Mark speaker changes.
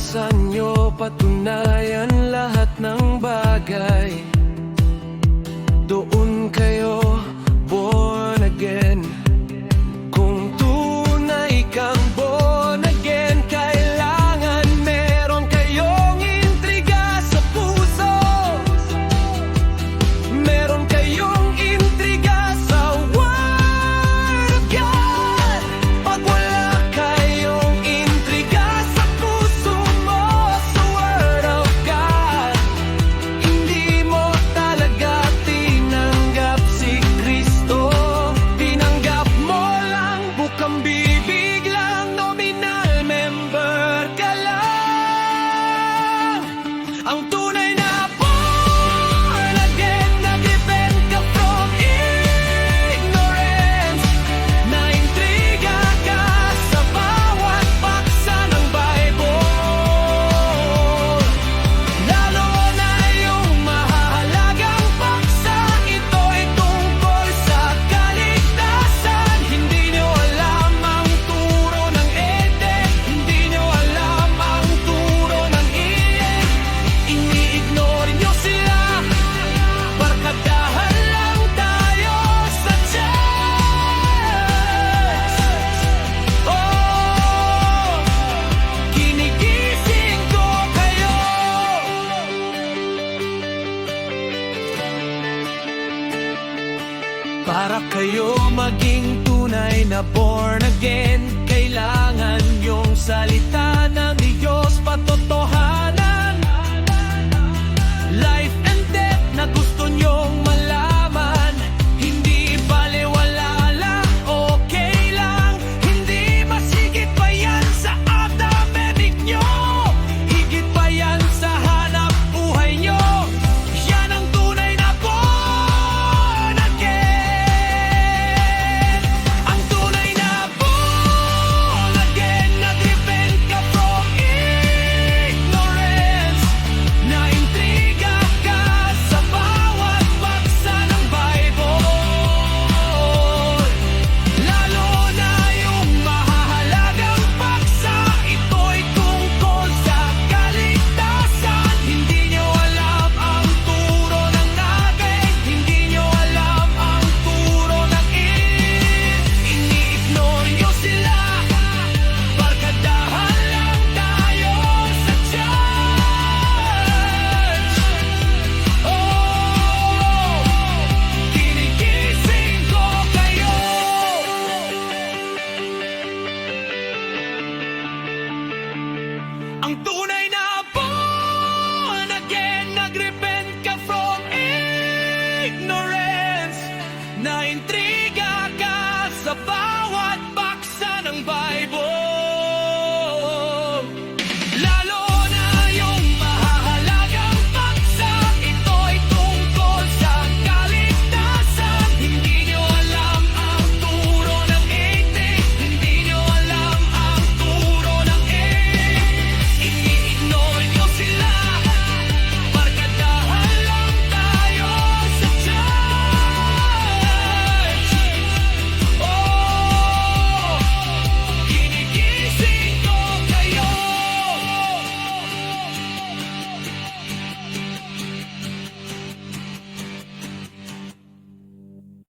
Speaker 1: Saan nyo patunayan lahat ng bagay? Doon kayo born again. Kung tunay kang born again, kailangan meron kayong intriga sa puso. Meron kayong intriga sa Word of God. Pag wala kayong intriga sa puso mo, sa Word of God, hindi mo talaga tinanggap si Kristo. Tinanggap mo lang, bukang bibig lang, nominal member ka lang. Ang tunay na born again, nag-depend ka from ignorance. Naintriga ka sa bawat paksa ng Bible. Lalo na yung mahalagang paksa, ito'y tungkol sa kaligtasan. Hindi nyo alam ang turo ng Ede, hindi nyo alam ang turo ng Iye. Ini-ignore nyo sila, barkadahan lang tayo sa church. Oh, kinigising ko kayo. Para kayo maging tunay na born again, kailangan yung salita ng Diyos patotohanan. Life and death na gusto nyong malaman, hindi balewala, okay lang. Hindi masigit pa yan sa automatic nyo, higit pa yan sa hanap buhay nyo. Yan ang tunay na born again. Ang tunay na born again, nag-repent ka from ignorance. Naintriga ka sa bawat paksa ng Bible. Lalo na yung mahalagang paksa, ito'y tungkol sa kaligtasan. Hindi nyo alam ang turo ng Age, hindi nyo alam ang turo ng Eve. Ini-ignore nyo sila, barkadahan lang tayo sa church. Oh, kinigising ko kayo. Ang tunay